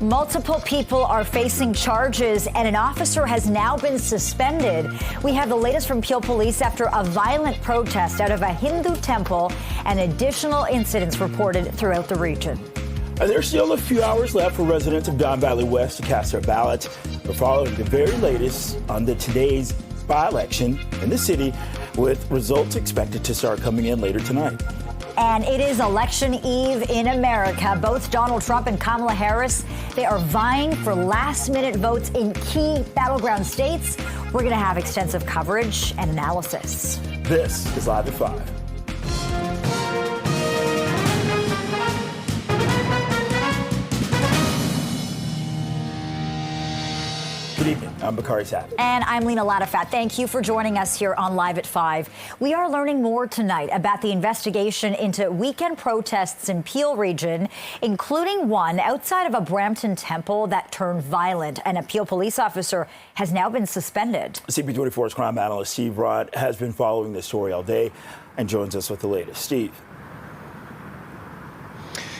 Multiple people are facing charges, and an officer has now been suspended. We have the latest from Peel Police after a violent protest out of a Hindu temple and additional incidents reported throughout the region. And there's still a few hours left for residents of Don Valley West to cast their ballots. We're following the very latest on today's by-election in the city, with results expected to start coming in later tonight. And it is election eve in America. Both Donald Trump and Kamala Harris, they are vying for last-minute votes in key battleground states. We're going to have extensive coverage and analysis. This is Live at 5. Good evening. I'm Bakari Savage. And I'm Lena Latifat. Thank you for joining us here on Live at 5. We are learning more tonight about the investigation into weekend protests in Peel region, including one outside of a Brampton temple that turned violent. And a Peel police officer has now been suspended. CP24's crime analyst Steve Rod has been following this story all day and joins us with the latest. Steve.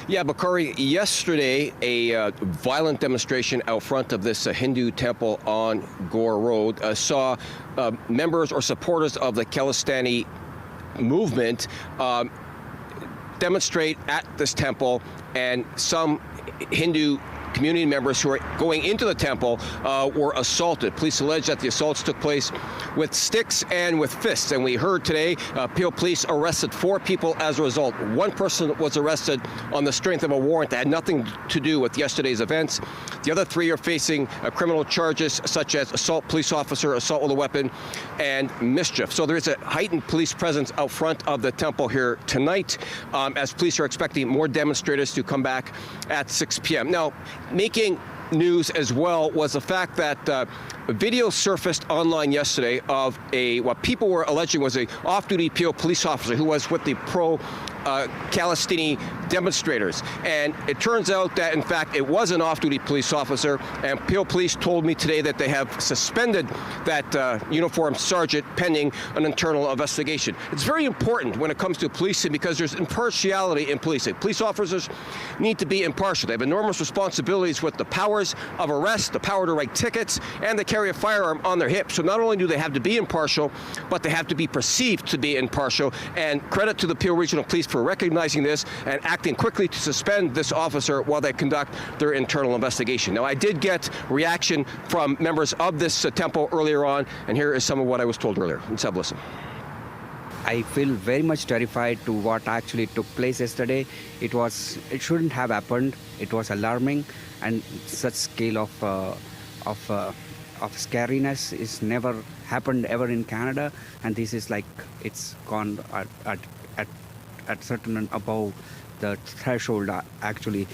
Yeah, Bakari, yesterday a violent demonstration out front of this Hindu temple on Gore Road saw members or supporters of the Khalistani movement demonstrate at this temple, and some Hindu community members who are going into the temple were assaulted. Police allege that the assaults took place with sticks and with fists. And we heard today Peel Police arrested 4 people as a result. One person was arrested on the strength of a warrant that had nothing to do with yesterday's events. The other 3 are facing criminal charges such as assault police officer, assault with a weapon, and mischief. So there is a heightened police presence out front of the temple here tonight, as police are expecting more demonstrators to come back at 6 p.m. Now, making news as well was the fact that a video surfaced online yesterday of what people were alleging was a off-duty Peel police officer who was with the pro-Khalistani demonstrators. And it turns out that, in fact, it was an off-duty police officer, and Peel Police told me today that they have suspended that uniformed sergeant pending an internal investigation. It's very important when it comes to policing because there's impartiality in policing. Police officers need to be impartial. They have enormous responsibilities with the powers of arrest, the power to write tickets, and they carry a firearm on their hip. So not only do they have to be impartial, but they have to be perceived to be impartial. And credit to the Peel Regional Police for recognizing this and acting quickly to suspend this officer while they conduct their internal investigation. Now, I did get reaction from members of this temple earlier on, and here is some of what I was told earlier. Let's have a listen. I feel very much terrified to what actually took place yesterday. It shouldn't have happened. It was alarming, and such scale of scariness is never happened ever in Canada. And this is like it's gone at certain and above the threshold actually.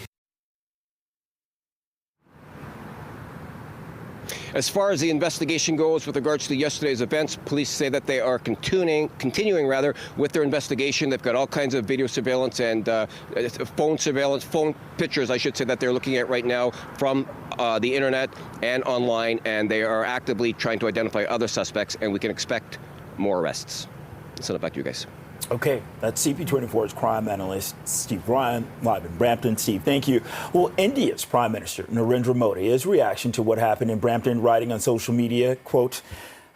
As far as the investigation goes with regards to yesterday's events, police say that they are continuing with their investigation. They've got all kinds of video surveillance and phone surveillance, phone pictures, I should say, that they're looking at right now from the internet and online, and they are actively trying to identify other suspects, and we can expect more arrests. Send it back to you guys. Okay, that's CP24's crime analyst Steve Ryan, live in Brampton. Steve, thank you. Well, India's Prime Minister Narendra Modi, his reaction to what happened in Brampton, writing on social media, quote,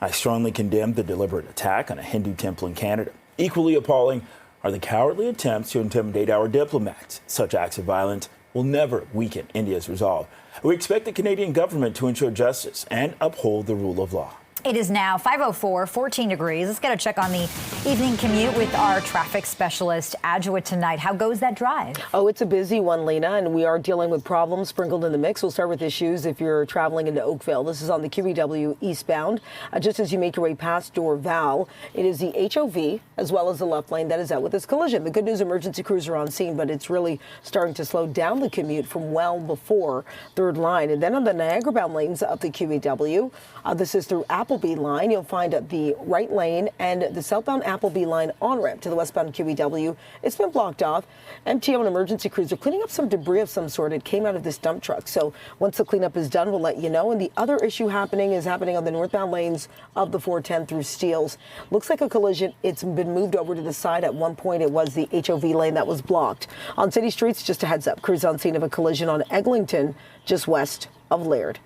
"I strongly condemn the deliberate attack on a Hindu temple in Canada. Equally appalling are the cowardly attempts to intimidate our diplomats. Such acts of violence will never weaken India's resolve. We expect the Canadian government to ensure justice and uphold the rule of law." It is now 5:04, 14 degrees. Let's get a check on the evening commute with our traffic specialist, Adjoa, tonight. How goes that drive? Oh, it's a busy one, Lena, and we are dealing with problems sprinkled in the mix. We'll start with issues if you're traveling into Oakville. This is on the QEW eastbound. Just as you make your way past Dorval, it is the HOV as well as the left lane that is out with this collision. The good news, emergency crews are on scene, but it's really starting to slow down the commute from well before third line. And then on the Niagara-bound lanes of the QEW, this is through Appleby line. You'll find the right lane and the southbound Appleby line on-ramp to the westbound QEW. It's been blocked off. MTO and emergency crews are cleaning up some debris of some sort. It came out of this dump truck. So once the cleanup is done, we'll let you know. And the other issue happening on the northbound lanes of the 410 through Steeles. Looks like a collision. It's been moved over to the side. At one point, it was the HOV lane that was blocked. On city streets, just a heads up, crews on scene of a collision on Eglinton, just west of Laird.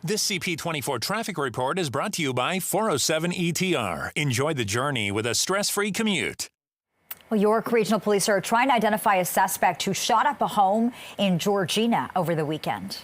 This CP24 traffic report is brought to you by 407 ETR. Enjoy the journey with a stress-free commute. Well, York Regional Police are trying to identify a suspect who shot up a home in Georgina over the weekend.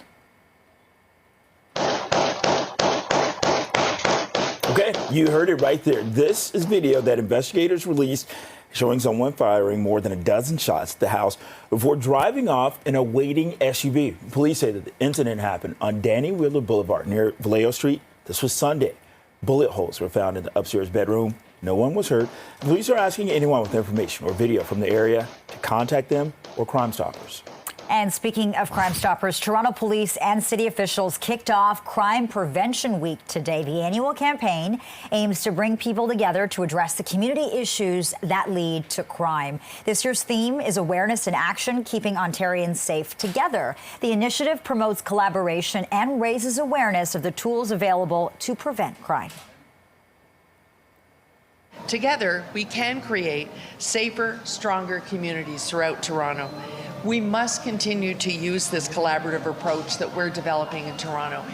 Okay, you heard it right there. This is video that investigators released showing someone firing more than a dozen shots at the house before driving off in a waiting SUV. Police say that the incident happened on Danny Wheeler Boulevard near Vallejo Street. This was Sunday. Bullet holes were found in the upstairs bedroom. No one was hurt. Police are asking anyone with information or video from the area to contact them or Crime Stoppers. And speaking of Crime Stoppers, Toronto police and city officials kicked off Crime Prevention Week today. The annual campaign aims to bring people together to address the community issues that lead to crime. This year's theme is Awareness in Action, Keeping Ontarians Safe Together. The initiative promotes collaboration and raises awareness of the tools available to prevent crime. Together, we can create safer, stronger communities throughout Toronto. We must continue to use this collaborative approach that we're developing in Toronto.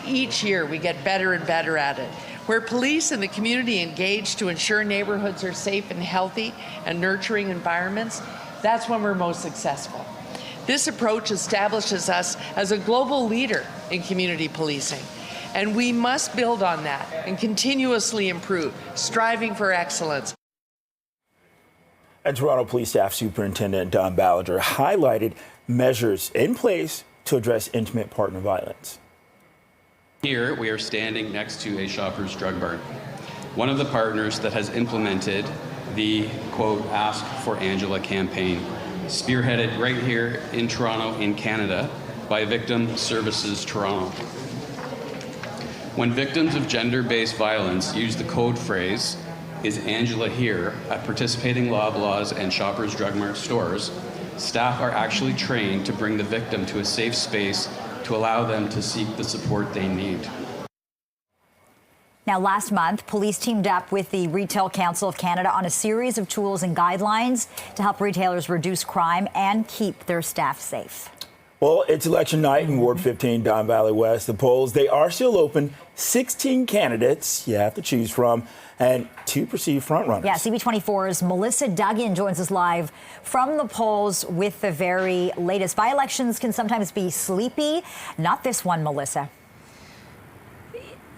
Each year, we get better and better at it. Where police and the community engage to ensure neighborhoods are safe and healthy and nurturing environments, that's when we're most successful. This approach establishes us as a global leader in community policing. And we must build on that and continuously improve, striving for excellence. And Toronto Police Staff Superintendent Don Ballinger highlighted measures in place to address intimate partner violence. Here we are standing next to a Shoppers Drug Mart, one of the partners that has implemented the, quote, Ask for Angela campaign, spearheaded right here in Toronto, in Canada, by Victim Services Toronto. When victims of gender-based violence use the code phrase, "Is Angela here?" at participating Loblaws and Shoppers Drug Mart stores, staff are actually trained to bring the victim to a safe space to allow them to seek the support they need. Now, last month, police teamed up with the Retail Council of Canada on a series of tools and guidelines to help retailers reduce crime and keep their staff safe. Well, it's election night in Ward 15, Don Valley West. The polls, they are still open. 16 candidates you have to choose from and 2 perceived frontrunners. Yeah, CP24's Melissa Duggan joins us live from the polls with the very latest. By-elections can sometimes be sleepy. Not this one, Melissa.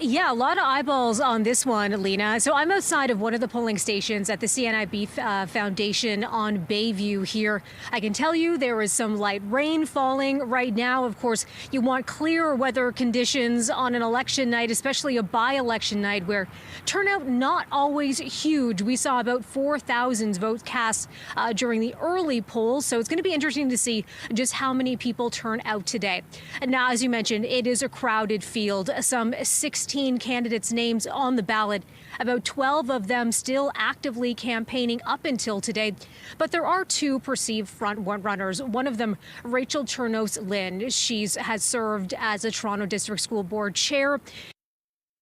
Yeah, a lot of eyeballs on this one, Lena. So I'm outside of one of the polling stations at the CNIB Foundation on Bayview here. I can tell you there is some light rain falling right now. Of course, you want clear weather conditions on an election night, especially a by-election night where turnout not always huge. We saw about 4,000 votes cast during the early polls. So it's going to be interesting to see just how many people turn out today. And now, as you mentioned, it is a crowded field. Some 16 candidates' names on the ballot, about 12 of them still actively campaigning up until today. But there are 2 perceived front runners. One of them, Rachel Chernos-Lynn. She has served as a Toronto District School Board chair,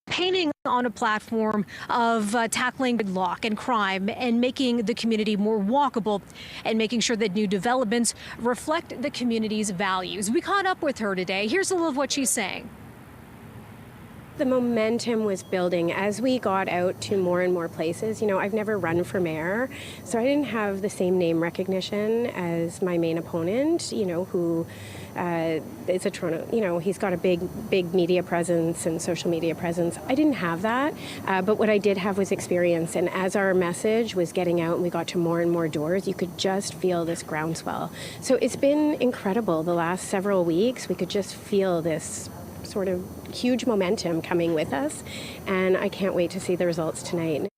campaigning on a platform of tackling gridlock and crime and making the community more walkable and making sure that new developments reflect the community's values. We caught up with her today. Here's a little of what she's saying. The momentum was building as we got out to more and more places. You know, I've never run for mayor, so I didn't have the same name recognition as my main opponent, you know, who is a Toronto, you know, he's got a big media presence and social media presence. I didn't have that, but what I did have was experience. And as our message was getting out and we got to more and more doors, you could just feel this groundswell. So it's been incredible the last several weeks. We could just feel this sort of huge momentum coming with us, and I can't wait to see the results tonight.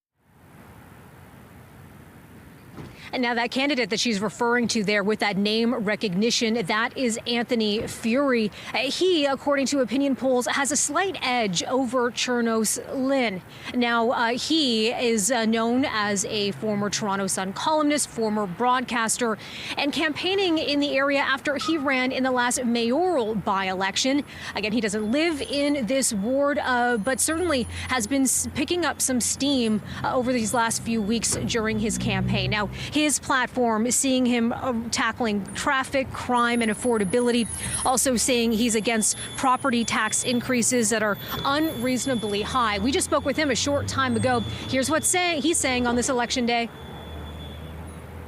Now, that candidate that she's referring to there with that name recognition, that is Anthony Furey. He, according to opinion polls, has a slight edge over Chernos Lynn. Now, he is known as a former Toronto Sun columnist, former broadcaster, and campaigning in the area after he ran in the last mayoral by-election. Again, he doesn't live in this ward, but certainly has been picking up some steam over these last few weeks during his campaign. Now, his platform is seeing him tackling traffic, crime, and affordability, also saying he's against property tax increases that are unreasonably high. We just spoke with him a short time ago. Here's what he's saying on this election day.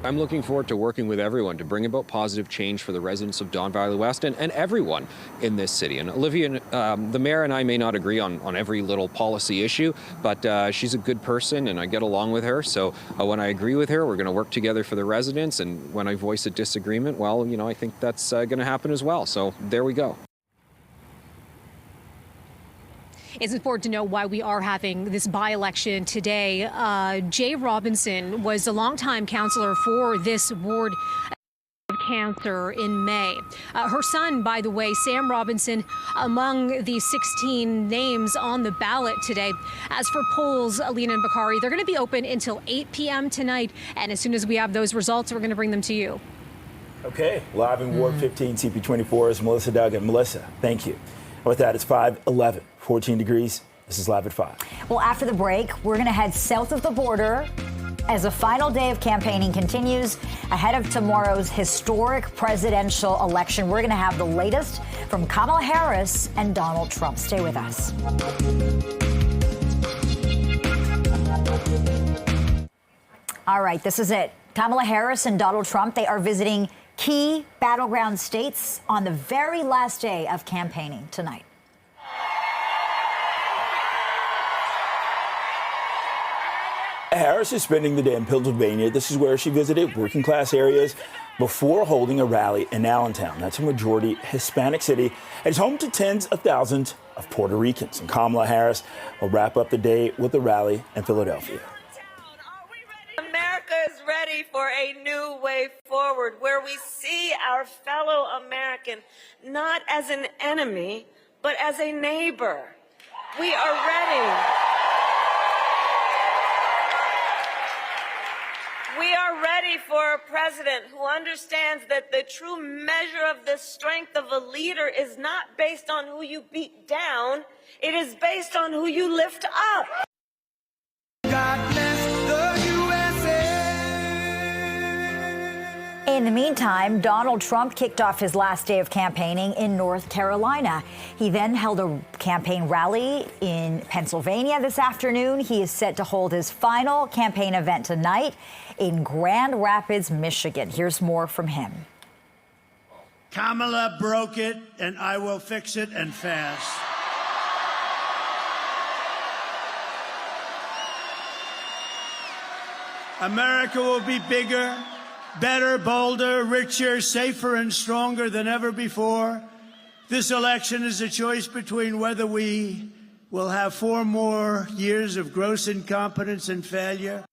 I'm looking forward to working with everyone to bring about positive change for the residents of Don Valley West and everyone in this city. And Olivia, the mayor, and I may not agree on every little policy issue, but she's a good person and I get along with her. So when I agree with her, we're going to work together for the residents. And when I voice a disagreement, well, you know, I think that's going to happen as well. So there we go. It's important to know why we are having this by-election today. Jay Robinson was a longtime councillor for this ward of cancer in May. Her son, by the way, Sam Robinson, among the 16 names on the ballot today. As for polls, Alina and Bakari, they're going to be open until 8 p.m. tonight. And as soon as we have those results, we're going to bring them to you. Okay, live in Ward 15, CP24 is Melissa Duggan. Melissa, thank you. With that, it's 5:11, 14 degrees. This is Live at 5. Well, after the break, we're going to head south of the border as the final day of campaigning continues ahead of tomorrow's historic presidential election. We're going to have the latest from Kamala Harris and Donald Trump. Stay with us. All right, this is it. Kamala Harris and Donald Trump, they are visiting key battleground states on the very last day of campaigning tonight. Harris is spending the day in Pennsylvania. This is where she visited working class areas before holding a rally in Allentown. That's a majority Hispanic city. And it's home to tens of thousands of Puerto Ricans. And Kamala Harris will wrap up the day with a rally in Philadelphia. America is ready for a new way forward where we see our fellow American not as an enemy, but as a neighbor. We are ready. We are ready for a president who understands that the true measure of the strength of a leader is not based on who you beat down, it is based on who you lift up. God bless the USA. In the meantime, Donald Trump kicked off his last day of campaigning in North Carolina. He then held a campaign rally in Pennsylvania this afternoon. He is set to hold his final campaign event tonight in Grand Rapids, Michigan. Here's more from him. Kamala broke it, and I will fix it, and fast. America will be bigger, better, bolder, richer, safer, and stronger than ever before. This election is a choice between whether we will have 4 more years of gross incompetence and failure.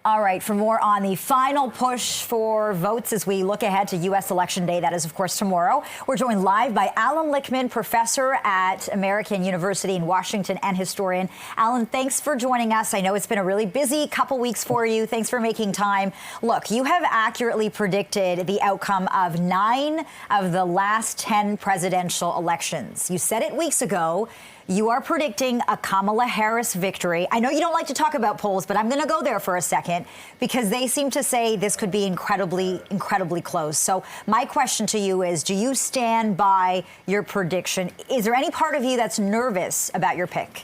All right, for more on the final push for votes as we look ahead to U.S. Election Day, that is, of course, tomorrow, we're joined live by Alan Lichtman, professor at American University in Washington and historian. Alan, thanks for joining us. I know it's been a really busy couple weeks for you. Thanks for making time. Look, you have accurately predicted the outcome of 9 of the last 10 presidential elections. You said it weeks ago. You are predicting a Kamala Harris victory. I know you don't like to talk about polls, but I'm going to go there for a second because they seem to say this could be incredibly, incredibly close. So my question to you is, do you stand by your prediction? Is there any part of you that's nervous about your pick?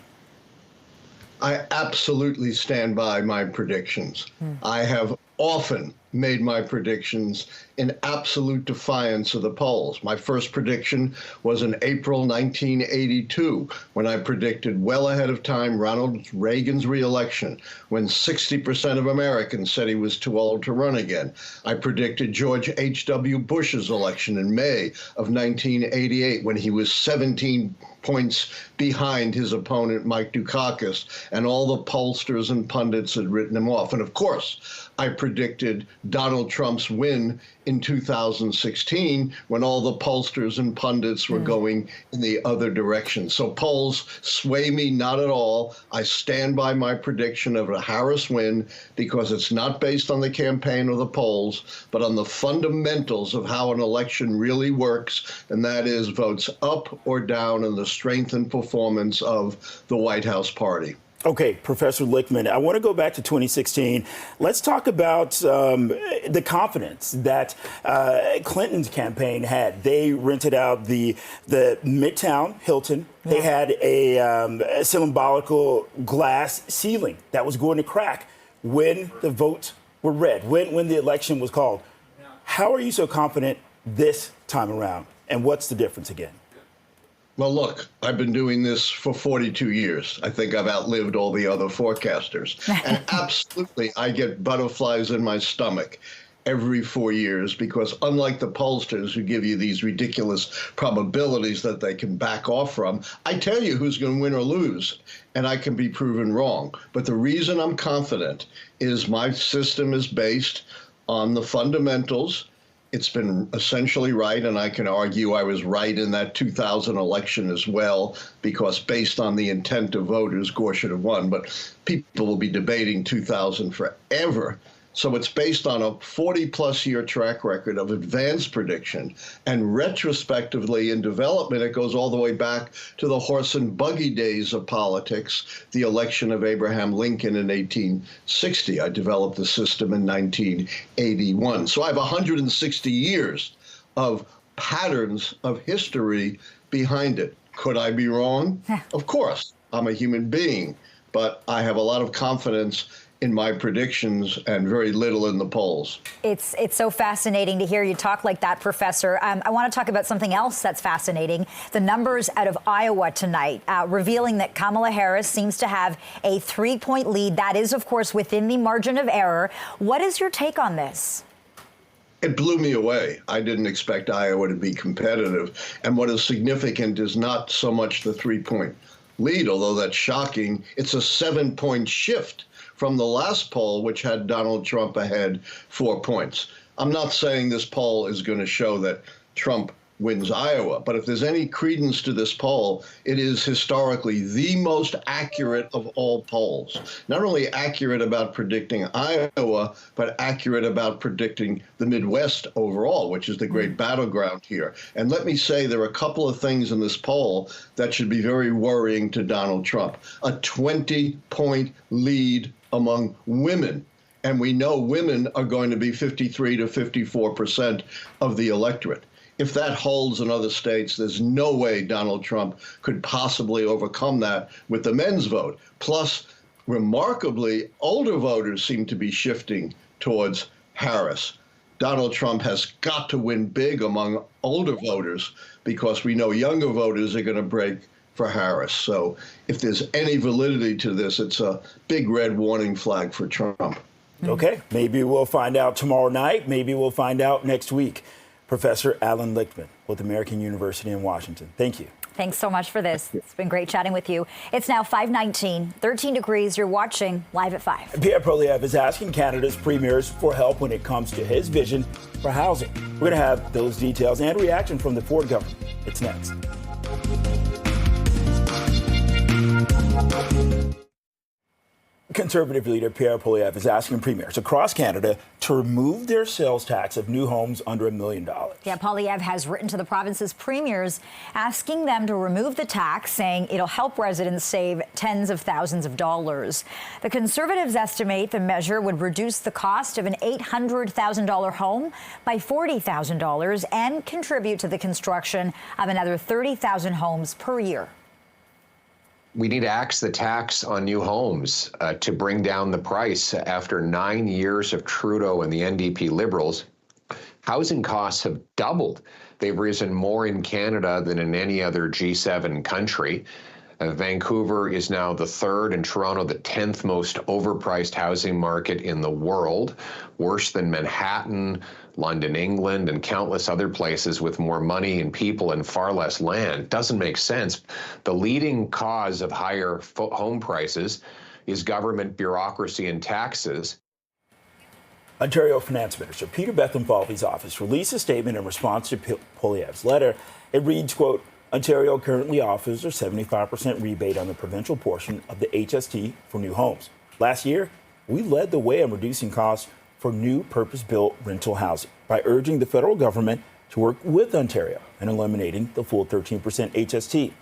I absolutely stand by my predictions. I have often made my predictions in absolute defiance of the polls. My first prediction was in April 1982, when I predicted well ahead of time Ronald Reagan's reelection, when 60% of Americans said he was too old to run again. I predicted George H.W. Bush's election in May of 1988, when he was 17 points behind his opponent, Mike Dukakis, and all the pollsters and pundits had written him off. And of course, I predicted Donald Trump's win in 2016, when all the pollsters and pundits were going in the other direction. So polls sway me not at all. I stand by my prediction of a Harris win because it's not based on the campaign or the polls, but on the fundamentals of how an election really works, and that is votes up or down and the strength and performance of the White House party. Okay, Professor Lichtman, I want to go back to 2016. Let's talk about the confidence that Clinton's campaign had. They rented out the Midtown Hilton. Yeah. They had a symbolical glass ceiling that was going to crack when the votes were read, when the election was called. How are you so confident this time around? And what's the difference again? Well, look, I've been doing this for 42 years. I think I've outlived all the other forecasters. And absolutely, I get butterflies in my stomach every 4 years because unlike the pollsters who give you these ridiculous probabilities that they can back off from, I tell you who's going to win or lose, and I can be proven wrong. But the reason I'm confident is my system is based on the fundamentals. It's been essentially right, and I can argue I was right in that 2000 election as well, because based on the intent of voters, Gore should have won. But people will be debating 2000 forever. So it's based on a 40-plus year track record of advanced prediction. And retrospectively in development, it goes all the way back to the horse and buggy days of politics, the election of Abraham Lincoln in 1860. I developed the system in 1981. So I have 160 years of patterns of history behind it. Could I be wrong? Of course. I'm a human being. But I have a lot of confidence in my predictions and very little in the polls. It's so fascinating to hear you talk like that, Professor. I want to talk about something else that's fascinating. The numbers out of Iowa tonight revealing that Kamala Harris seems to have a 3-point lead. That is, of course, within the margin of error. What is your take on this? It blew me away. I didn't expect Iowa to be competitive. And what is significant is not so much the 3-point lead, although that's shocking. It's a 7-point shift from the last poll, which had Donald Trump ahead 4 points. I'm not saying this poll is going to show that Trump wins Iowa, but if there's any credence to this poll, it is historically the most accurate of all polls. Not only accurate about predicting Iowa, but accurate about predicting the Midwest overall, which is the great battleground here. And let me say there are a couple of things in this poll that should be very worrying to Donald Trump. A 20-point lead among women. And we know women are going to be 53 to 54% of the electorate. If that holds in other states, there's no way Donald Trump could possibly overcome that with the men's vote. Plus, remarkably, older voters seem to be shifting towards Harris. Donald Trump has got to win big among older voters because we know younger voters are going to break for Harris. So if there's any validity to this, it's a big red warning flag for Trump. Okay, maybe we'll find out tomorrow night. Maybe we'll find out next week. Professor Alan Lichtman with American University in Washington. Thank you. Thanks so much for this. It's been great chatting with you. It's now 5:19, 13 degrees. You're watching Live at 5. Pierre Poilievre is asking Canada's premiers for help when it comes to his vision for housing. We're going to have those details and reaction from the Ford government. It's next. Conservative leader Pierre Poilievre is asking premiers across Canada to remove their sales tax of new homes under $1 million. Yeah, Poilievre has written to the province's premiers asking them to remove the tax, saying it'll help residents save tens of thousands of dollars. The Conservatives estimate the measure would reduce the cost of an $800,000 home by $40,000 and contribute to the construction of another 30,000 homes per year. We need to axe the tax on new homes to bring down the price. After 9 years of Trudeau and the NDP Liberals, housing costs have doubled. They've risen more in Canada than in any other G7 country. Vancouver is now the third and Toronto the 10th most overpriced housing market in the world, worse than Manhattan, London, England, and countless other places with more money and people and far less land. Doesn't make sense. The leading cause of higher home prices is government bureaucracy and taxes. Ontario Finance Minister Peter Bethlenfalvy's office released a statement in response to Poilievre's letter. It reads, quote, Ontario currently offers a 75% rebate on the provincial portion of the HST for new homes. Last year, we led the way on reducing costs for new purpose-built rental housing by urging the federal government to work with Ontario and eliminating the full 13% HST.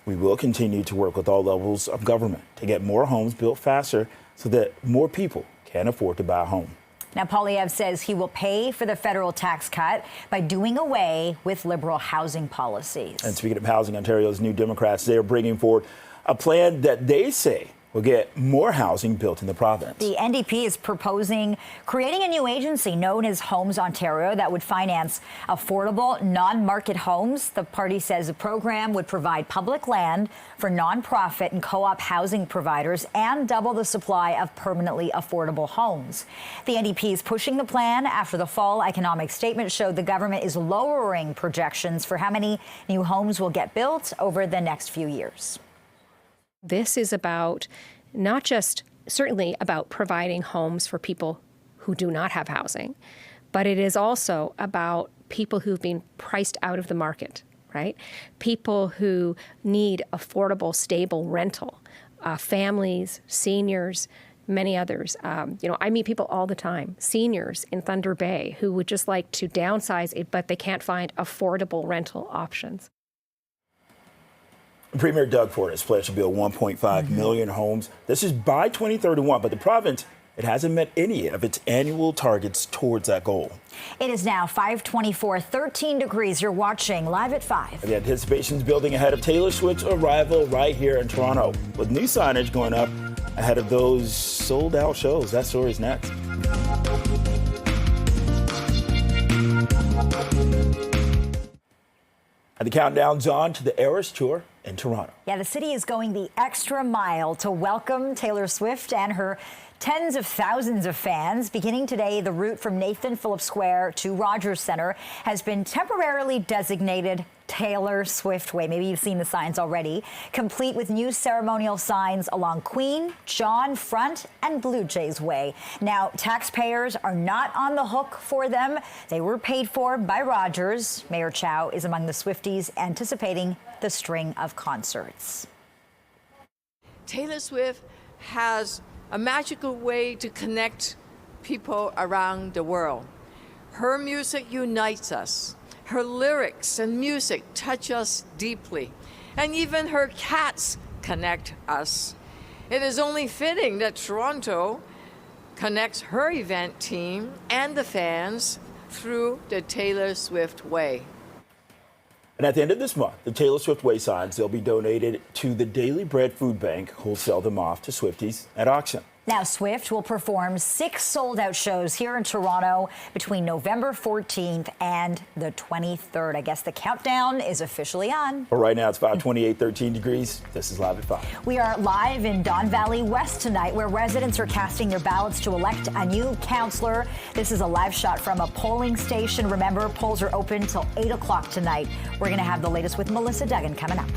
We will continue to work with all levels of government to get more homes built faster so that more people can afford to buy a home. Now, Poilievre says he will pay for the federal tax cut by doing away with Liberal housing policies. And speaking of housing, Ontario's New Democrats, they are bringing forward a plan that they say will get more housing built in the province. The NDP is proposing creating a new agency known as Homes Ontario that would finance affordable, non-market homes. The party says the program would provide public land for nonprofit and co-op housing providers and double the supply of permanently affordable homes. The NDP is pushing the plan after the fall economic statement showed the government is lowering projections for how many new homes will get built over the next few years. This is about not just certainly about providing homes for people who do not have housing, but it is also about people who've been priced out of the market, right? People who need affordable, stable rental, families, seniors, many others. I meet people all the time, seniors in Thunder Bay who would just like to downsize it, but they can't find affordable rental options. Premier Doug Ford has pledged to build 1.5 million homes. This is by 2031, but the province, it hasn't met any of its annual targets towards that goal. It is now 5:24, 13 degrees. You're watching Live at 5. The anticipation is building ahead of Taylor Swift's arrival right here in Toronto, with new signage going up ahead of those sold-out shows. That story is next. And the countdown's on to the Eras Tour in Toronto. Yeah, the city is going the extra mile to welcome Taylor Swift and her tens of thousands of fans. Beginning today, the route from Nathan Phillips Square to Rogers Centre has been temporarily designated Taylor Swift Way. Maybe you've seen the signs already, complete with new ceremonial signs along Queen, John Front, and Blue Jays Way. Now, taxpayers are not on the hook for them. They were paid for by Rogers. Mayor Chow is among the Swifties anticipating the string of concerts. Taylor Swift has a magical way to connect people around the world. Her music unites us. Her lyrics and music touch us deeply, and even her cats connect us. It is only fitting that Toronto connects her event team and the fans through the Taylor Swift Way. And at the end of this month, the Taylor Swift Way signs, they'll be donated to the Daily Bread Food Bank, who'll sell them off to Swifties at auction. Now, Swift will perform 6 sold-out shows here in Toronto between November 14th and the 23rd. I guess the countdown is officially on. But right now, it's 5:28, 13 degrees. This is Live at 5. We are live in Don Valley West tonight, where residents are casting their ballots to elect a new councillor. This is a live shot from a polling station. Remember, polls are open till 8 o'clock tonight. We're going to have the latest with Melissa Duggan coming up.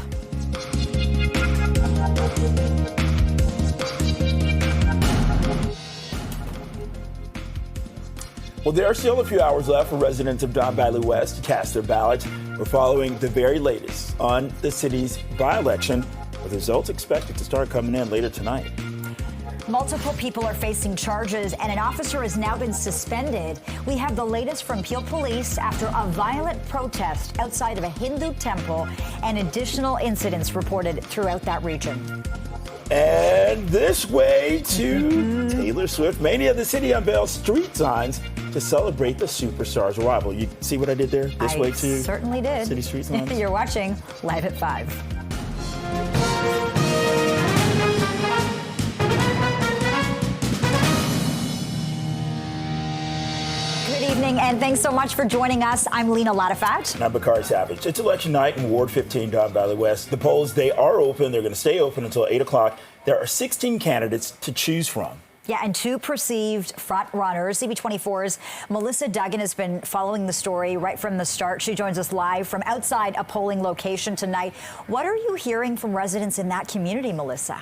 Well, there are still a few hours left for residents of Don Valley West to cast their ballots. We're following the very latest on the city's by-election, with results expected to start coming in later tonight. Multiple people are facing charges, and an officer has now been suspended. We have the latest from Peel Police after a violent protest outside of a Hindu temple and additional incidents reported throughout that region. And this way to Taylor Swift Mania. The city unveils street signs to celebrate the superstar's arrival. You see what I did there? This way to certainly did. City street signs. You're watching Live at 5. evening, and thanks so much for joining us. I'm Lena Latifat. And I'm Bakari Savage. It's election night in Ward 15, Don Valley West. The polls, they are open. They're going to stay open until 8 o'clock. There are 16 candidates to choose from. Yeah, and two perceived front runners. CP24's Melissa Duggan has been following the story right from the start. She joins us live from outside a polling location tonight. What are you hearing from residents in that community, Melissa?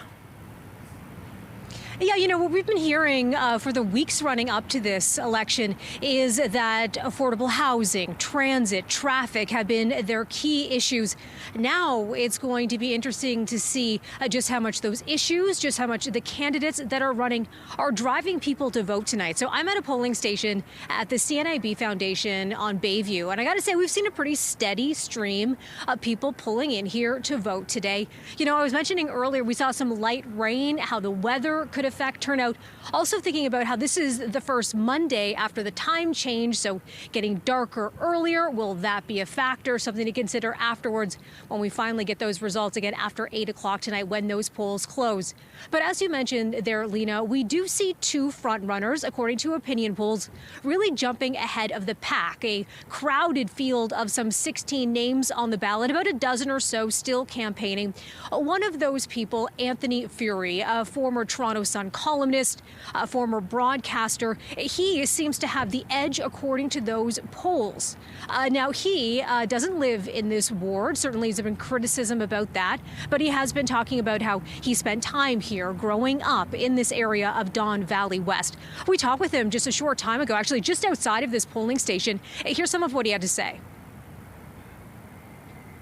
Yeah, you know, what we've been hearing for the weeks running up to this election is that affordable housing, transit, traffic have been their key issues. Now it's going to be interesting to see just how much those issues, just how much the candidates that are running are driving people to vote tonight. So I'm at a polling station at the CNIB Foundation on Bayview, and I got to say, we've seen a pretty steady stream of people pulling in here to vote today. You know, I was mentioning earlier, we saw some light rain, how the weather could affect turnout. Also thinking about how this is the first Monday after the time change, so getting darker earlier, will that be a factor? Something to consider afterwards when we finally get those results again after 8 o'clock tonight when those polls close. But as you mentioned there, Lena, we do see two front runners, according to opinion polls, really jumping ahead of the pack. A crowded field of some 16 names on the ballot, about a dozen or so still campaigning. One of those people, Anthony Furey, a former Toronto Sun columnist, a former broadcaster, he seems to have the edge according to those polls. Now, he doesn't live in this ward. Certainly there's been criticism about that, but he has been talking about how he spent time here growing up in this area of Don Valley West. We talked with him just a short time ago, actually just outside of this polling station. Here's some of what he had to say.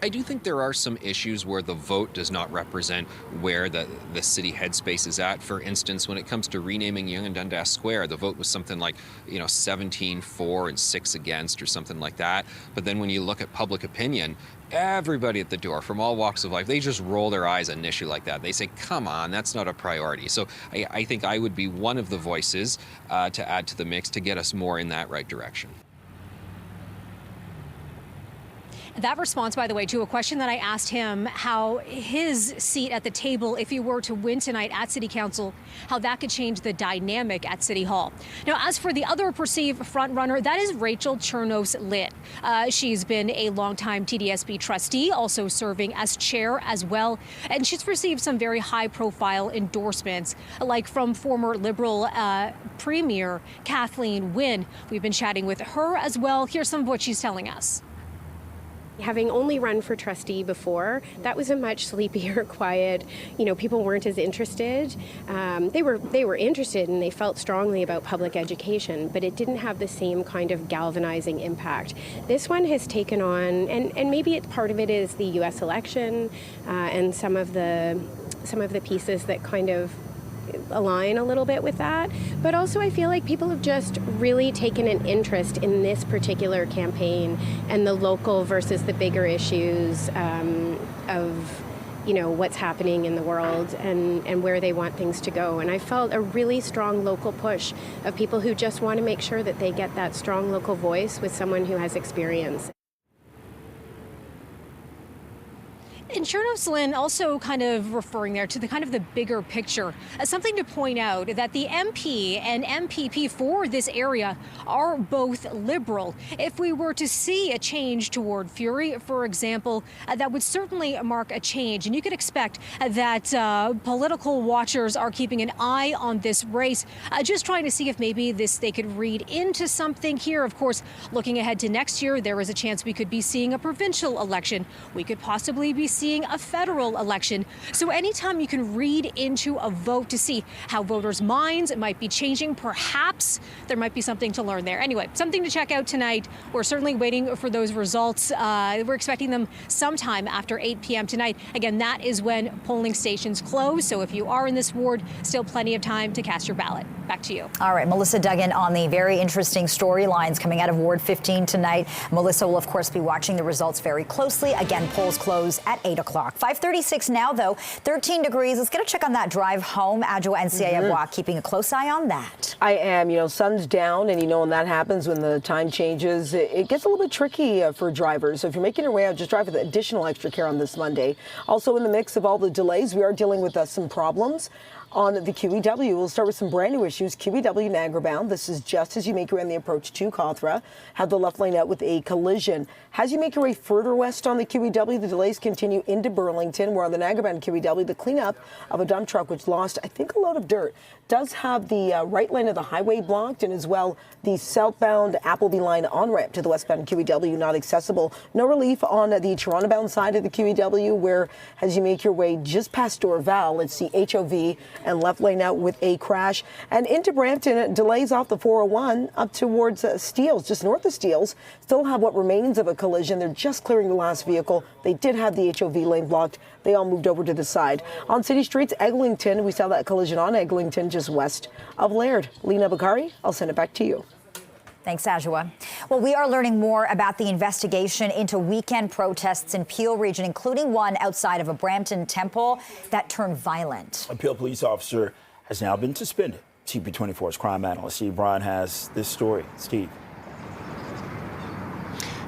I do think there are some issues where the vote does not represent where the city headspace is at. For instance, when it comes to renaming Yonge and Dundas Square, the vote was something like, 17-4 and 6 against or something like that. But then when you look at public opinion, everybody at the door from all walks of life, they just roll their eyes at an issue like that. They say, come on, that's not a priority. So I think I would be one of the voices to add to the mix to get us more in that right direction. That response, by the way, to a question that I asked him, how his seat at the table, if he were to win tonight at City Council, how that could change the dynamic at City Hall. Now, as for the other perceived frontrunner, that is Rachel Chernos-Litt. She's been a longtime TDSB trustee, also serving as chair as well. And she's received some very high-profile endorsements, like from former Liberal Premier Kathleen Wynne. We've been chatting with her as well. Here's some of what she's telling us. Having only run for trustee before, that was a much sleepier, quiet, people weren't as interested. They were interested and they felt strongly about public education, but it didn't have the same kind of galvanizing impact. This one has taken on, and maybe part of it is the U.S. election and some of the pieces that kind of align a little bit with that, but also I feel like people have just really taken an interest in this particular campaign and the local versus the bigger issues of what's happening in the world and where they want things to go. And I felt a really strong local push of people who just want to make sure that they get that strong local voice with someone who has experience. And Chernos-Litt also kind of referring there to the kind of the bigger picture. Something to point out that the MP and MPP for this area are both Liberal. If we were to see a change toward Furey, for example, that would certainly mark a change. And you could expect that political watchers are keeping an eye on this race, just trying to see if maybe they could read into something here. Of course, looking ahead to next year, there is a chance we could be seeing a provincial election. We could possibly be seeing a federal election. So anytime you can read into a vote to see how voters' minds might be changing, perhaps there might be something to learn there. Anyway, something to check out tonight. We're certainly waiting for those results. We're expecting them sometime after 8 p.m. tonight. Again, that is when polling stations close. So if you are in this ward, still plenty of time to cast your ballot. Back to you. All right, Melissa Duggan on the very interesting storylines coming out of Ward 15 tonight. Melissa will, of course, be watching the results very closely. Again, polls close at 8 o'clock. 5:36 now, though. 13 degrees. Let's get a check on that drive home. Adjoa and Siayabwa keeping a close eye on that. I am. Sun's down, and when that happens, when the time changes, it gets a little bit tricky for drivers. So if you're making your way out, just drive with additional extra care on this Monday. Also in the mix of all the delays, we are dealing with some problems on the QEW. We'll start with some brand new issues. QEW Niagara bound. This is just as you make your way on the approach to Cawthra. Had the left lane out with a collision. As you make your way further west on the QEW, the delays continue into Burlington, where on the Niagara bound QEW, the cleanup of a dump truck which lost, I think, a load of dirt does have the right lane of the highway blocked, and as well the southbound Appleby line on-ramp to the westbound QEW not accessible. No relief on the Toronto-bound side of the QEW, where as you make your way just past Dorval, it's the HOV and left lane out with a crash. And into Brampton, delays off the 401 up towards Steeles, just north of Steeles. Still have what remains of a collision. They're just clearing the last vehicle. They did have the HOV lane blocked. They all moved over to the side. On city streets, Eglinton, we saw that collision on Eglinton just west of Laird. Lena Bakari, I'll send it back to you. Thanks, Ajwa. Well, we are learning more about the investigation into weekend protests in Peel region, including one outside of a Brampton temple that turned violent. A Peel police officer has now been suspended. CP24's crime analyst Steve Bryan has this story. Steve.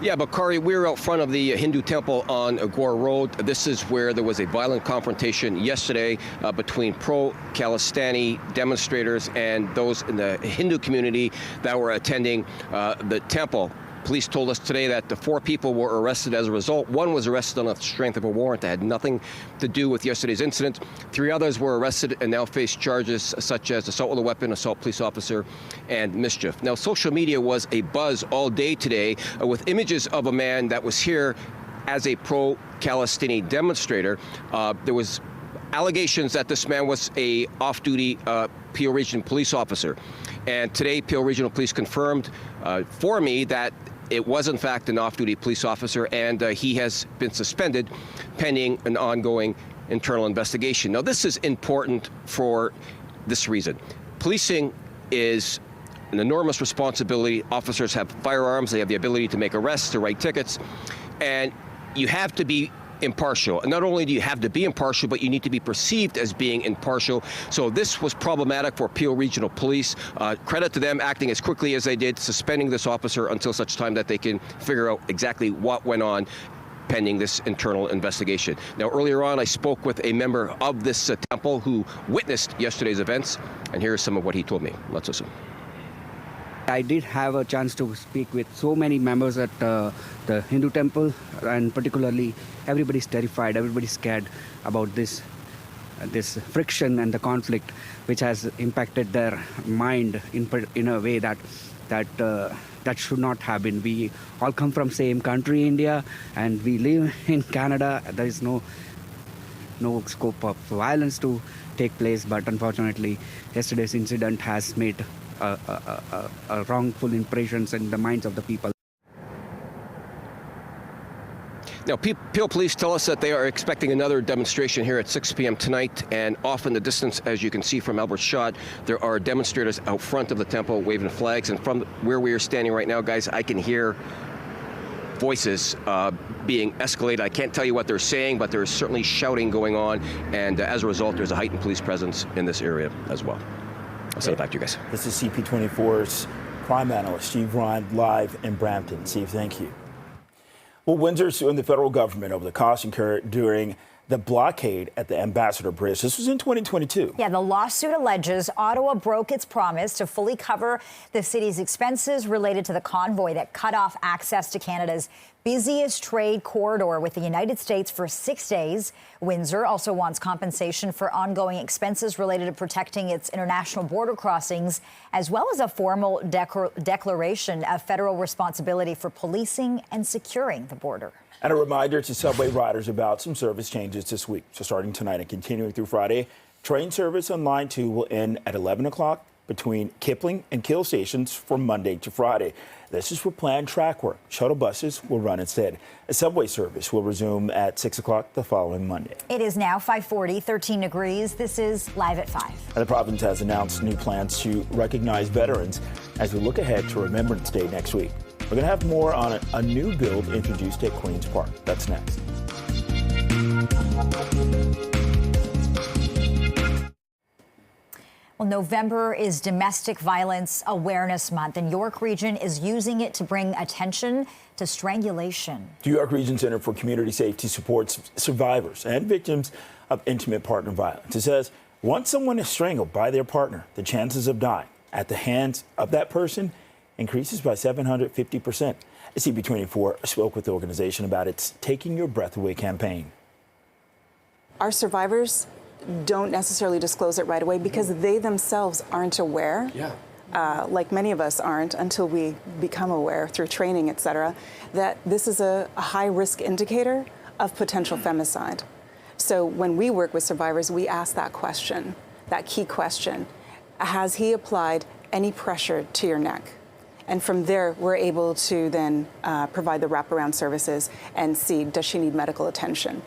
Yeah, Bakari, we're out front of the Hindu temple on Gore Road. This is where there was a violent confrontation yesterday between pro-Khalistani demonstrators and those in the Hindu community that were attending the temple. Police told us today that the 4 people were arrested as a result. 1 was arrested on the strength of a warrant that had nothing to do with yesterday's incident. 3 others were arrested and now face charges such as assault with a weapon, assault police officer, and mischief. Now, social media was a buzz all day today with images of a man that was here as a pro-Khalistani demonstrator. There was allegations that this man was a off-duty Peel Region police officer. And today, Peel Regional Police confirmed for me that it was, in fact, an off-duty police officer, and he has been suspended pending an ongoing internal investigation. Now, this is important for this reason. Policing is an enormous responsibility. Officers have firearms. They have the ability to make arrests, to write tickets, and you have to be impartial. And not only do you have to be impartial, but you need to be perceived as being impartial. So this was problematic for Peel Regional Police. Credit to them acting as quickly as they did, suspending this officer until such time that they can figure out exactly what went on pending this internal investigation. Now, earlier on, I spoke with a member of this temple who witnessed yesterday's events, and here's some of what he told me. Let's listen. I did have a chance to speak with so many members at the Hindu temple, and particularly everybody's terrified, everybody's scared about this friction and the conflict, which has impacted their mind in a way that should not have been. We all come from same country, India, and we live in Canada. There is no scope of violence to take place, but unfortunately, yesterday's incident has made wrongful impressions in the minds of the people. Now, Peel Police tell us that they are expecting another demonstration here at 6 p.m. tonight, and off in the distance, as you can see from Albert's shot, there are demonstrators out front of the temple waving flags, and from where we are standing right now, guys, I can hear voices being escalated. I can't tell you what they're saying, but there's certainly shouting going on, and as a result, there's a heightened police presence in this area as well. I'll send it back to you guys. This is CP24's crime analyst, Steve Bryan, live in Brampton. Steve, thank you. Well, Windsor suing the federal government over the costs incurred during the blockade at the Ambassador Bridge. This was in 2022. Yeah, the lawsuit alleges Ottawa broke its promise to fully cover the city's expenses related to the convoy that cut off access to Canada's busiest trade corridor with the United States for 6 days. Windsor also wants compensation for ongoing expenses related to protecting its international border crossings, as well as a formal declaration of federal responsibility for policing and securing the border. And a reminder to subway riders about some service changes this week. So starting tonight and continuing through Friday, train service on Line 2 will end at 11 o'clock between Kipling and Kill stations from Monday to Friday. This is for planned track work. Shuttle buses will run instead. A subway service will resume at 6 o'clock the following Monday. It is now 5:40, 13 degrees. This is Live at 5. And the province has announced new plans to recognize veterans as we look ahead to Remembrance Day next week. We're going to have more on a new build introduced at Queen's Park. That's next. Well, November is Domestic Violence Awareness Month, and York Region is using it to bring attention to strangulation. The York Region Center for Community Safety supports survivors and victims of intimate partner violence. It says Once someone is strangled by their partner, the chances of dying at the hands of that person increases by 750%. CP24 spoke with the organization about its Taking Your Breath Away campaign. Our survivors don't necessarily disclose it right away because they themselves aren't aware. Like many of us aren't until we become aware through training, et cetera, that this is a high-risk indicator of potential femicide. So when we work with survivors, we ask that question, that key question: has he applied any pressure to your neck? And from there, we're able to then provide the wraparound services and see, does she need medical attention?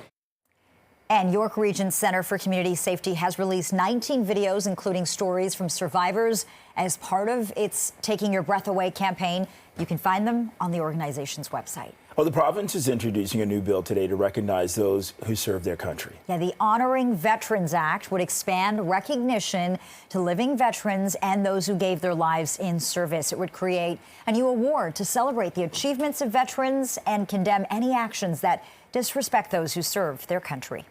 And York Region Center for Community Safety has released 19 videos, including stories from survivors, as part of its Taking Your Breath Away campaign. You can find them on the organization's website. Well, the province is introducing a new bill today to recognize those who serve their country. Yeah, the Honoring Veterans Act would expand recognition to living veterans and those who gave their lives in service. It would create a new award to celebrate the achievements of veterans and condemn any actions that disrespect those who serve their country.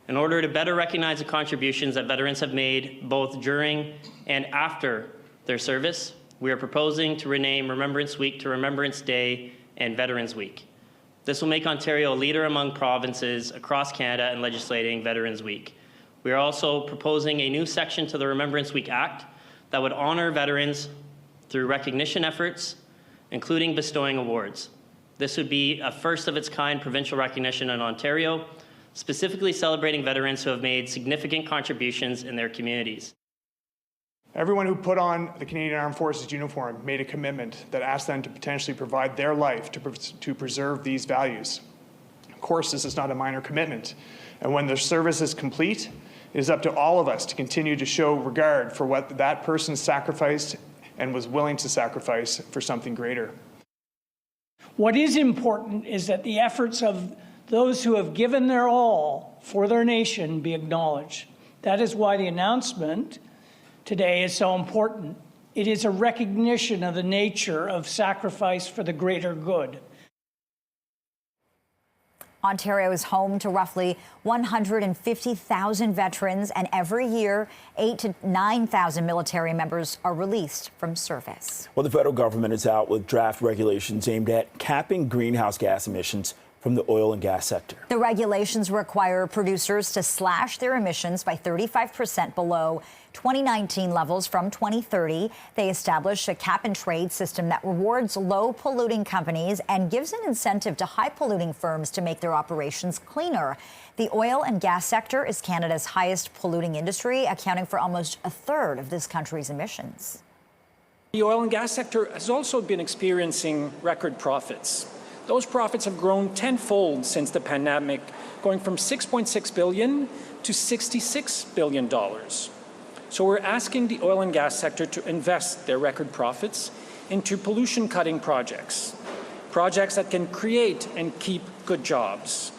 In order to better recognize the contributions that veterans have made both during and after their service, we are proposing to rename Remembrance Week to Remembrance Day and Veterans Week. This will make Ontario a leader among provinces across Canada in legislating Veterans Week. We are also proposing a new section to the Remembrance Week Act that would honor veterans through recognition efforts, including bestowing awards. This would be a first-of-its-kind provincial recognition in Ontario, specifically celebrating veterans who have made significant contributions in their communities. Everyone who put on the Canadian Armed Forces uniform made a commitment that asked them to potentially provide their life to preserve these values. Of course, this is not a minor commitment, and when their service is complete, it is up to all of us to continue to show regard for what that person sacrificed and was willing to sacrifice for something greater. What is important is that the efforts of those who have given their all for their nation be acknowledged. That is why the announcement today is so important. It is a recognition of the nature of sacrifice for the greater good. Ontario is home to roughly 150,000 veterans, and every year, 8,000 to 9,000 military members are released from service. Well, the federal government is out with draft regulations aimed at capping greenhouse gas emissions from the oil and gas sector. The regulations require producers to slash their emissions by 35% below 2019 levels from 2030. They establish a cap-and-trade system that rewards low-polluting companies and gives an incentive to high-polluting firms to make their operations cleaner. The oil and gas sector is Canada's highest polluting industry, accounting for almost a third of this country's emissions. The oil and gas sector has also been experiencing record profits. Those profits have grown tenfold since the pandemic, going from $6.6 billion to $66 billion. So we're asking the oil and gas sector to invest their record profits into pollution-cutting projects that can create and keep good jobs.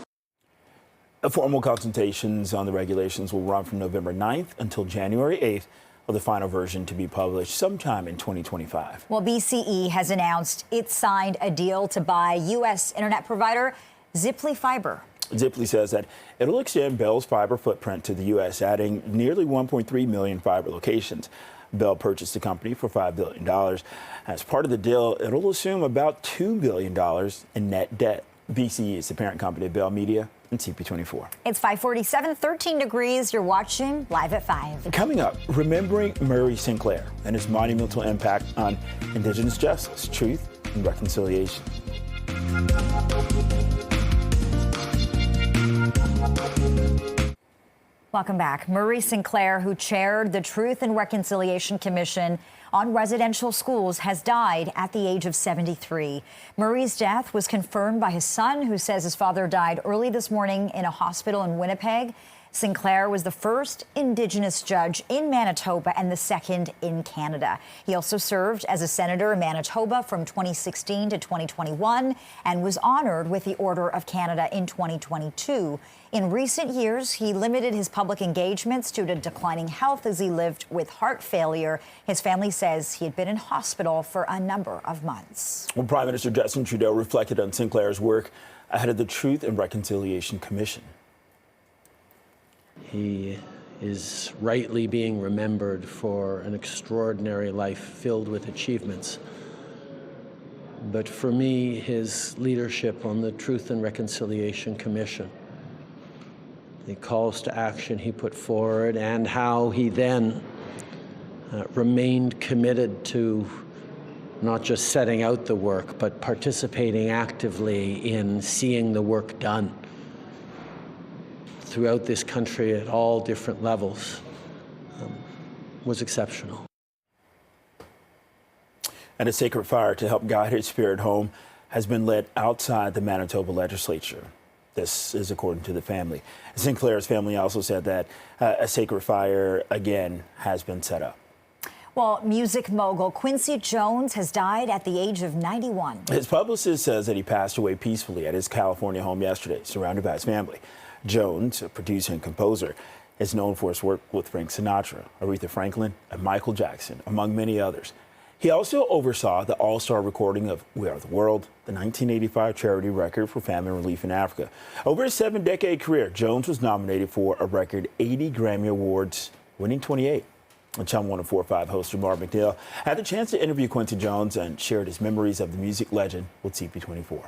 Formal consultations on the regulations will run from November 9th until January 8th, with the final version to be published sometime in 2025. Well, BCE has announced it signed a deal to buy U.S. internet provider Ziply Fiber. Ziply says that it'll extend Bell's fiber footprint to the U.S., adding nearly 1.3 million fiber locations. Bell purchased the company for $5 billion. As part of the deal, it'll assume about $2 billion in net debt. BCE is the parent company of Bell Media and CP24. It's 5:47, 13 degrees. You're watching Live at 5. Coming up, remembering Murray Sinclair and his monumental impact on Indigenous justice, truth, and reconciliation. Welcome back. Murray Sinclair, who chaired the Truth and Reconciliation Commission on residential schools, has died at the age of 73. Murray's death was confirmed by his son, who says his father died early this morning in a hospital in Winnipeg. Sinclair was the first Indigenous judge in Manitoba and the second in Canada. He also served as a senator in Manitoba from 2016 to 2021 and was honored with the Order of Canada in 2022. In recent years, he limited his public engagements due to declining health as he lived with heart failure. His family says he had been in hospital for a number of months. Well, Prime Minister Justin Trudeau reflected on Sinclair's work ahead of the Truth and Reconciliation Commission. He is rightly being remembered for an extraordinary life filled with achievements. But for me, his leadership on the Truth and Reconciliation Commission, the calls to action he put forward, and how he then remained committed to not just setting out the work, but participating actively in seeing the work done throughout this country at all different levels, was exceptional. And a sacred fire to help guide his spirit home has been lit outside the Manitoba legislature. This is according to the family. Sinclair's family also said that a sacred fire again has been set up. Well, music mogul Quincy Jones has died at the age of 91. His publicist says that he passed away peacefully at his California home yesterday, surrounded by his family. Jones, a producer and composer, is known for his work with Frank Sinatra, Aretha Franklin, and Michael Jackson, among many others. He also oversaw the all-star recording of We Are the World, the 1985 charity record for famine relief in Africa. Over his 7-decade career, Jones was nominated for a record 80 Grammy Awards, winning 28. And Chum 104.5 host Jamar McNeil had the chance to interview Quincy Jones and shared his memories of the music legend with CP24.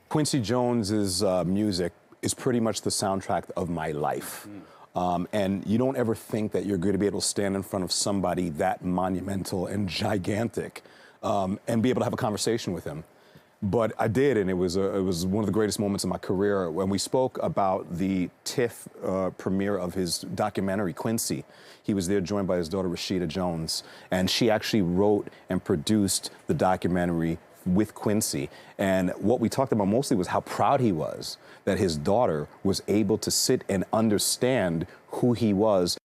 Quincy Jones's music is pretty much the soundtrack of my life. And you don't ever think that you're going to be able to stand in front of somebody that monumental and gigantic and be able to have a conversation with him. But I did, and it was one of the greatest moments of my career when we spoke about the TIFF premiere of his documentary, Quincy. He was there joined by his daughter, Rashida Jones, and she actually wrote and produced the documentary with Quincy. And what we talked about mostly was how proud he was that his daughter was able to sit and understand who he was.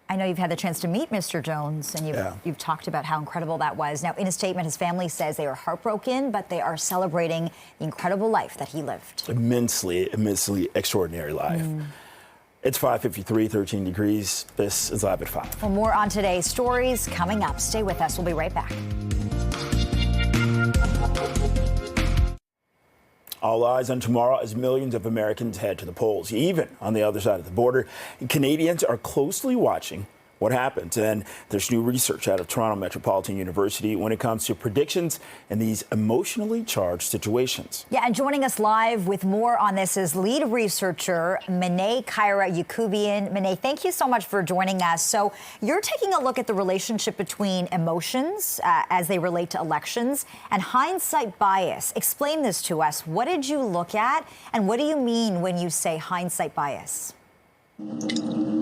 I know you've had the chance to meet Mr. Jones, and you've talked about how incredible that was. Now, in a statement, his family says they are heartbroken, but they are celebrating the incredible life that he lived. Immensely extraordinary life. It's 5:53, 13 degrees. This is Live at 5. For more on today's stories coming up. Stay with us. We'll be right back. All eyes on tomorrow as millions of Americans head to the polls. Even on the other side of the border, Canadians are closely watching what happens. And there's new research out of Toronto Metropolitan University when it comes to predictions in these emotionally charged situations. Yeah, and joining us live with more on this is lead researcher Mene Kyra-Yakubian. Mene, thank you so much for joining us. So you're taking a look at the relationship between emotions as they relate to elections and hindsight bias. Explain this to us. What did you look at, and what do you mean when you say hindsight bias?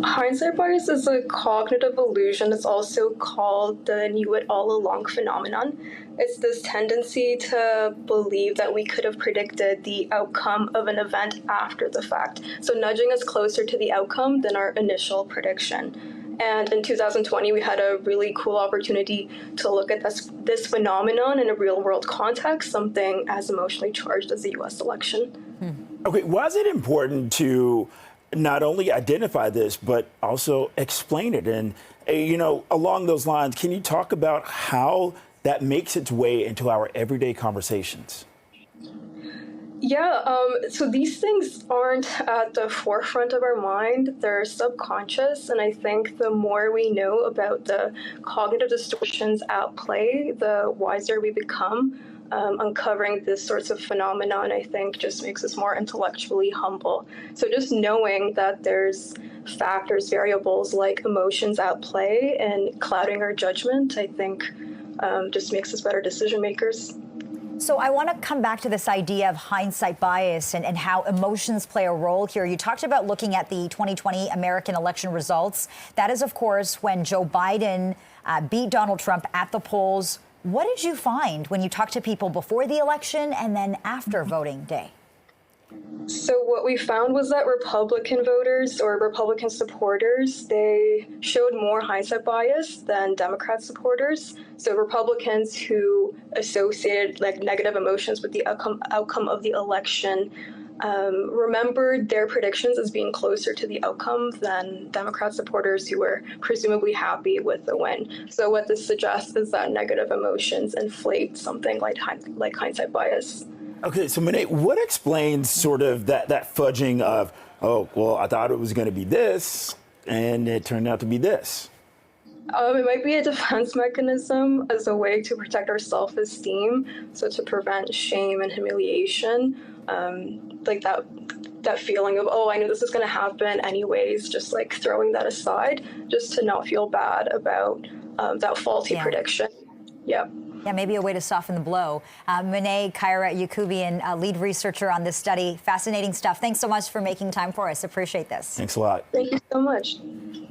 Hindsight bias is a cognitive illusion. It's also called the knew it all along phenomenon. It's this tendency to believe that we could have predicted the outcome of an event after the fact, so nudging us closer to the outcome than our initial prediction. And in 2020, we had a really cool opportunity to look at this phenomenon in a real-world context, something as emotionally charged as the U.S. election. Okay, why is it important to not only identify this, but also explain it? And, along those lines, can you talk about how that makes its way into our everyday conversations? Yeah, so these things aren't at the forefront of our mind. They're subconscious, and I think the more we know about the cognitive distortions at play, the wiser we become. Uncovering this sorts of phenomenon, I think, just makes us more intellectually humble. So just knowing that there's factors, variables like emotions at play and clouding our judgment, I think just makes us better decision makers. So I want to come back to this idea of hindsight bias and how emotions play a role here. You talked about looking at the 2020 American election results. That is, of course, when Joe Biden beat Donald Trump at the polls. What did you find when you talked to people before the election and then after voting day? So what we found was that Republican voters or Republican supporters, they showed more hindsight bias than Democrat supporters. So Republicans who associated negative emotions with the outcome of the election remembered their predictions as being closer to the outcome than Democrat supporters who were presumably happy with the win. So what this suggests is that negative emotions inflate something like hindsight bias. Okay, so Mene, what explains sort of that fudging of oh, well, I thought it was going to be this, and it turned out to be this. It might be a defense mechanism as a way to protect our self-esteem, so to prevent shame and humiliation, like that feeling of, oh, I knew this was going to happen anyways, just like throwing that aside, just to not feel bad about that faulty prediction. Yeah. Yeah, maybe a way to soften the blow. Mene Kyra Yakubian, lead researcher on this study. Fascinating stuff. Thanks so much for making time for us. Appreciate this. Thanks a lot. Thank you so much.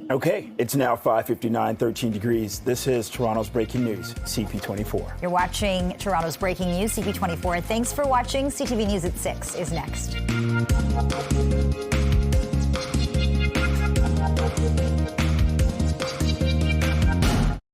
Okay, it's now 5:59, 13 degrees. This is Toronto's Breaking News, CP24. You're watching Toronto's Breaking News, CP24. Thanks for watching. CTV News at 6 is next.